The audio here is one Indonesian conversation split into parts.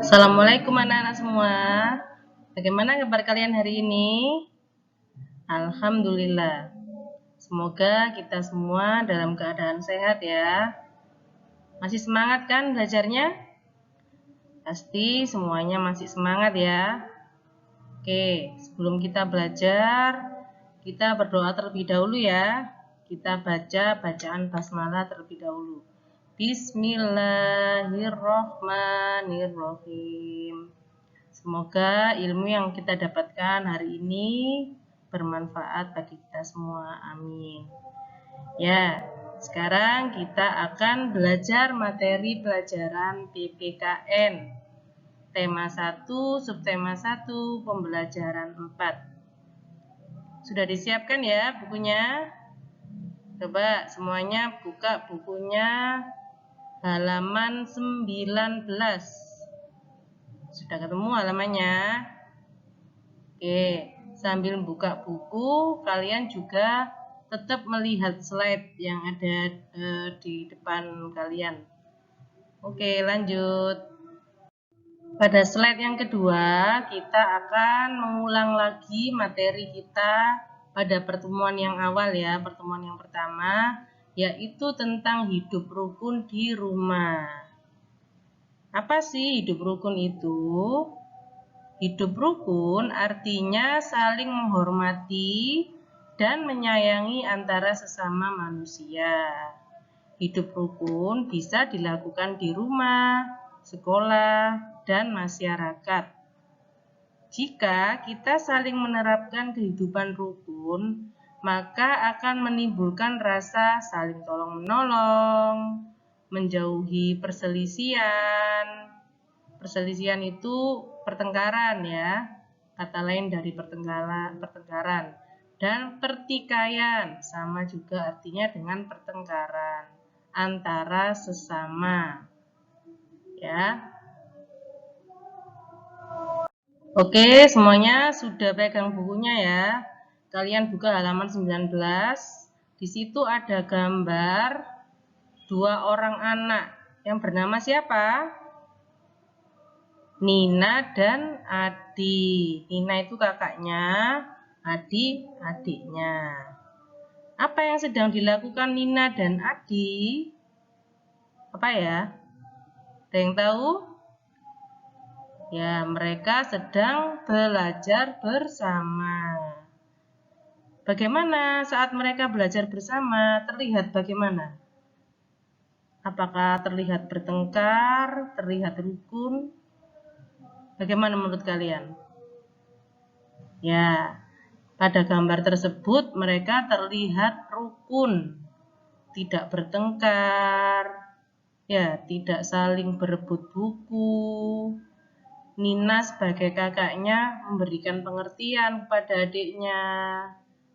Assalamualaikum anak-anak semua. Bagaimana kabar kalian hari ini? Alhamdulillah. Semoga kita semua dalam keadaan sehat ya. Masih semangat kan belajarnya? Pasti semuanya masih semangat ya. Oke, sebelum kita belajar, kita berdoa terlebih dahulu ya. Kita baca bacaan basmalah terlebih dahulu. Bismillahirrohmanirrohim. Semoga ilmu yang kita dapatkan hari ini bermanfaat bagi kita semua. Amin. Ya, sekarang kita akan belajar materi pelajaran PPKN. Tema 1, subtema 1, pembelajaran 4. Sudah disiapkan ya bukunya? Coba semuanya buka bukunya halaman 19. Sudah ketemu halamannya? Oke, sambil buka buku, kalian juga tetap melihat slide yang ada di depan kalian. Oke, lanjut. Pada slide yang kedua, kita akan mengulang lagi materi kita pada pertemuan yang awal ya, pertemuan yang pertama, yaitu tentang hidup rukun di rumah. Apa sih hidup rukun itu? Hidup rukun artinya saling menghormati dan menyayangi antara sesama manusia. Hidup rukun bisa dilakukan di rumah, sekolah, dan masyarakat. Jika kita saling menerapkan kehidupan rukun, maka akan menimbulkan rasa saling tolong-menolong, menjauhi perselisihan. Perselisihan itu pertengkaran ya, kata lain dari pertengkaran. Dan pertikaian, sama juga artinya dengan pertengkaran antara sesama. Ya. Oke, semuanya sudah pegang bukunya ya. Kalian buka halaman 19. Di situ ada gambar dua orang anak yang bernama siapa? Nina dan Adi. Nina itu kakaknya, Adi adiknya. Apa yang sedang dilakukan Nina dan Adi? Apa ya? Ada yang tahu? Ya, mereka sedang belajar bersama. Bagaimana saat mereka belajar bersama? Terlihat bagaimana? Apakah terlihat bertengkar, terlihat rukun? Bagaimana menurut kalian? Ya, pada gambar tersebut mereka terlihat rukun, tidak bertengkar, ya, tidak saling berebut buku. Nina sebagai kakaknya memberikan pengertian kepada adiknya,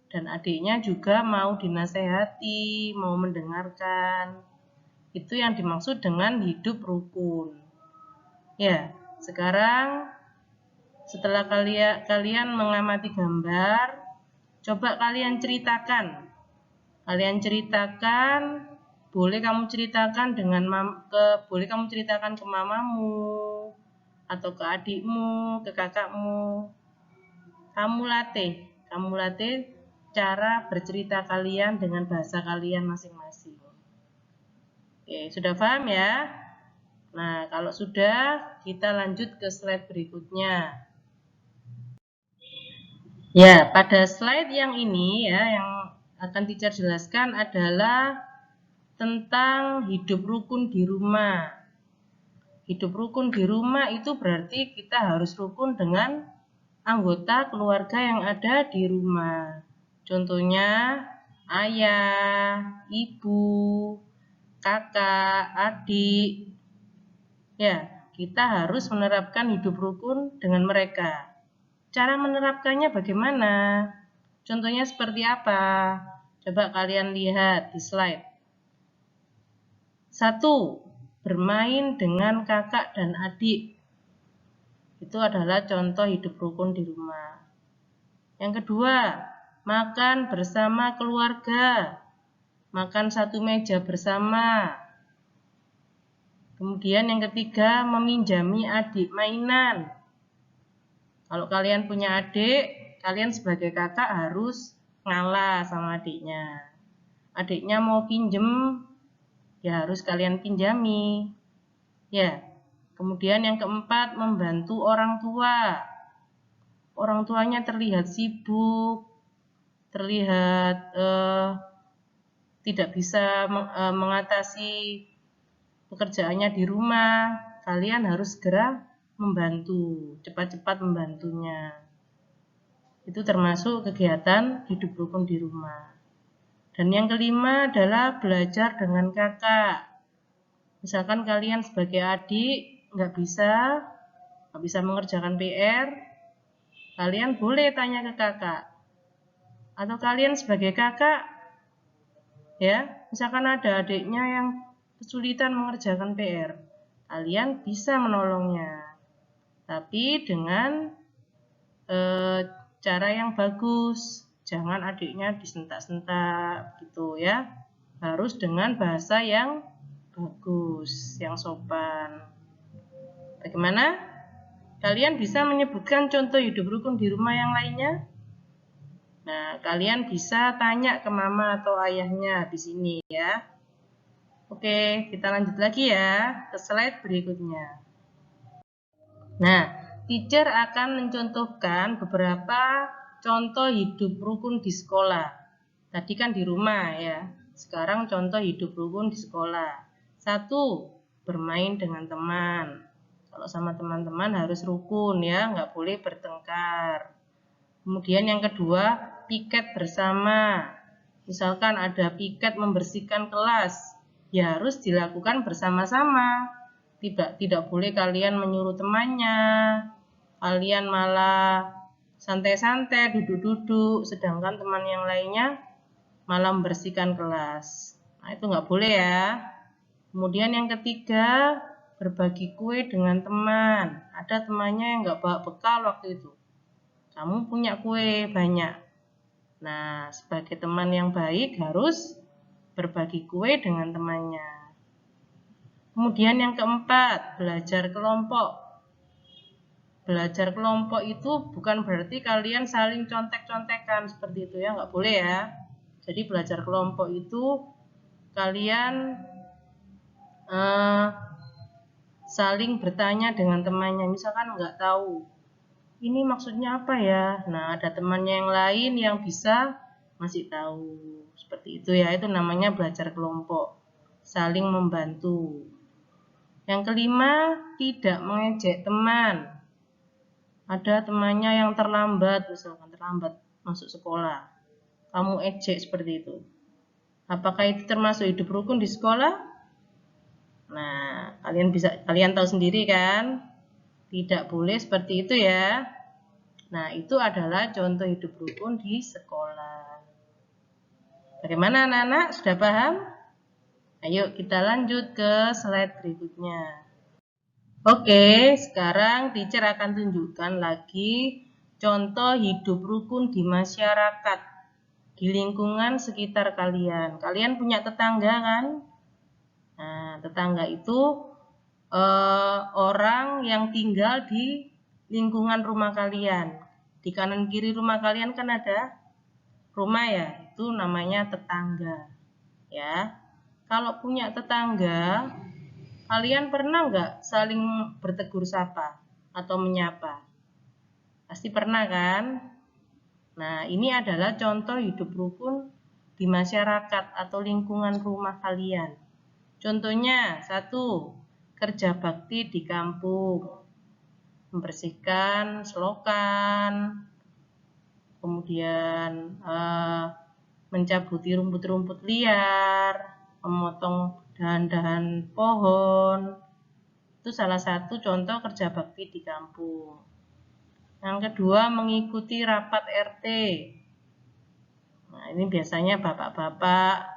dan adiknya juga mau dinasehati, mau mendengarkan. Itu yang dimaksud dengan hidup rukun. Ya, sekarang setelah kalian mengamati gambar, coba kalian ceritakan. Boleh kamu ceritakan boleh kamu ceritakan ke mamamu atau ke adikmu, ke kakakmu. Kamu latih cara bercerita kalian dengan bahasa kalian masing-masing. Oke, sudah paham ya? Nah, kalau sudah, kita lanjut ke slide berikutnya. Ya, pada slide yang ini ya, yang akan teacher jelaskan adalah tentang hidup rukun di rumah. Hidup rukun di rumah itu berarti kita harus rukun dengan anggota keluarga yang ada di rumah. Contohnya ayah, ibu, kakak, adik. Ya, kita harus menerapkan hidup rukun dengan mereka. Cara menerapkannya bagaimana? Contohnya seperti apa? Coba kalian lihat di slide. 1. Bermain dengan kakak dan adik. Itu adalah contoh hidup rukun di rumah. Yang kedua, makan bersama keluarga. Makan satu meja bersama. Kemudian yang ketiga, meminjami adik mainan. Kalau kalian punya adik, kalian sebagai kakak harus ngalah sama adiknya. Adiknya mau pinjem, ya harus kalian pinjami. Ya. Kemudian yang keempat, membantu orang tua. Orang tuanya terlihat sibuk, terlihat tidak bisa mengatasi pekerjaannya di rumah. Kalian harus segera membantu, cepat-cepat membantunya. Itu termasuk kegiatan hidup rukun di rumah. Dan yang kelima adalah belajar dengan kakak. Misalkan kalian sebagai adik nggak bisa mengerjakan PR, kalian boleh tanya ke kakak. Atau kalian sebagai kakak, ya, misalkan ada adiknya yang kesulitan mengerjakan PR, kalian bisa menolongnya. Tapi dengan cara yang bagus, jangan adiknya disentak-sentak gitu ya. Harus dengan bahasa yang bagus, yang sopan. Bagaimana? Kalian bisa menyebutkan contoh hidup rukun di rumah yang lainnya? Nah, kalian bisa tanya ke mama atau ayahnya di sini ya. Oke, kita lanjut lagi ya ke slide berikutnya. Nah, teacher akan mencontohkan beberapa contoh hidup rukun di sekolah. Tadi kan di rumah ya. Sekarang contoh hidup rukun di sekolah. 1. Bermain dengan teman. Kalau sama teman-teman harus rukun ya, nggak boleh bertengkar. Kemudian yang kedua, piket bersama. Misalkan ada piket membersihkan kelas, ya harus dilakukan bersama-sama. Tidak boleh kalian menyuruh temannya, kalian malah santai-santai duduk-duduk, sedangkan teman yang lainnya malah membersihkan kelas. Nah, itu nggak boleh ya. Kemudian yang ketiga, berbagi kue dengan teman. Ada temannya yang nggak bawa bekal waktu itu. Kamu punya kue banyak. Nah, sebagai teman yang baik harus berbagi kue dengan temannya. Kemudian yang keempat, belajar kelompok. Belajar kelompok itu bukan berarti kalian saling contek-contekan seperti itu ya, nggak boleh ya. Jadi belajar kelompok itu kalian saling bertanya dengan temannya. Misalkan nggak tahu, ini maksudnya apa ya? Nah, ada temannya yang lain yang bisa ngasih tahu. Seperti itu ya, itu namanya belajar kelompok. Saling membantu. Yang kelima, tidak mengejek teman. Ada temannya yang terlambat, misalkan terlambat masuk sekolah. Kamu ejek seperti itu. Apakah itu termasuk hidup rukun di sekolah? Nah, kalian tahu sendiri kan? Tidak boleh seperti itu ya. Nah, itu adalah contoh hidup rukun di sekolah. Bagaimana anak-anak? Sudah paham? Ayo kita lanjut ke slide berikutnya. Oke, sekarang teacher akan tunjukkan lagi contoh hidup rukun di masyarakat, di lingkungan sekitar kalian. Kalian punya tetangga kan? Nah, tetangga itu orang yang tinggal di lingkungan rumah kalian. Di kanan kiri rumah kalian kan ada rumah ya, itu namanya tetangga. Ya, kalau punya tetangga, kalian pernah nggak saling bertegur sapa atau menyapa? Pasti pernah kan? Nah, ini adalah contoh hidup rukun di masyarakat atau lingkungan rumah kalian. Contohnya, 1. Kerja bakti di kampung. Membersihkan selokan, kemudian mencabuti rumput-rumput liar, memotong dahan-dahan pohon. Itu salah satu contoh kerja bakti di kampung. Yang kedua, mengikuti rapat RT. Nah, ini biasanya bapak-bapak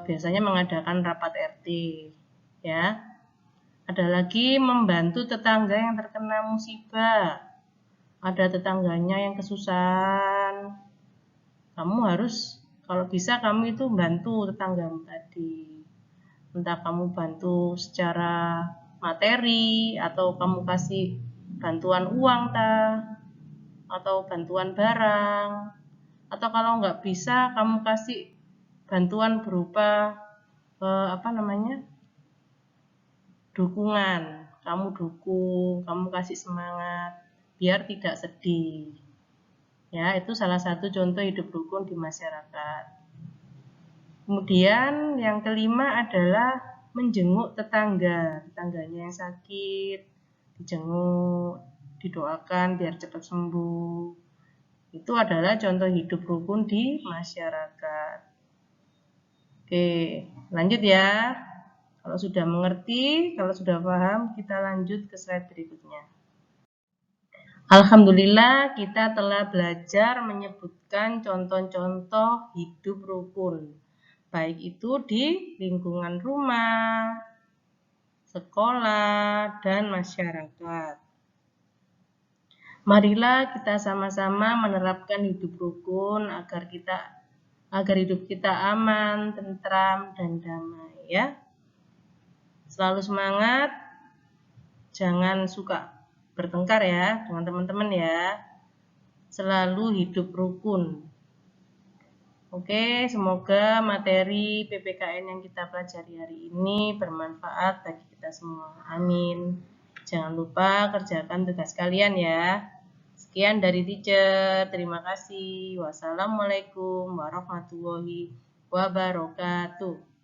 biasanya mengadakan rapat RT, ya. Ada lagi membantu tetangga yang terkena musibah. Ada tetangganya yang kesusahan. Kamu harus, kalau bisa kamu itu bantu tetanggamu tadi. Entah kamu bantu secara materi atau kamu kasih bantuan uang atau bantuan barang, atau kalau nggak bisa kamu kasih bantuan berupa dukungan, kamu dukung, kamu kasih semangat biar tidak sedih. Ya, itu salah satu contoh hidup rukun di masyarakat. Kemudian yang kelima adalah menjenguk tetangganya yang sakit, dijenguk, didoakan biar cepat sembuh. Itu adalah contoh hidup rukun di masyarakat. Oke, lanjut ya. Kalau sudah mengerti, kalau sudah paham, kita lanjut ke slide berikutnya. Alhamdulillah kita telah belajar menyebutkan contoh-contoh hidup rukun. Baik itu di lingkungan rumah, sekolah, dan masyarakat. Marilah kita sama-sama menerapkan hidup rukun agar hidup kita aman, tentram, dan damai ya. Selalu semangat, jangan suka bertengkar ya dengan teman-teman ya. Selalu hidup rukun. Oke, semoga materi PPKN yang kita pelajari hari ini bermanfaat bagi kita semua. Amin. Jangan lupa kerjakan tugas kalian ya. Sekian dari teacher. Terima kasih. Wassalamualaikum warahmatullahi wabarakatuh.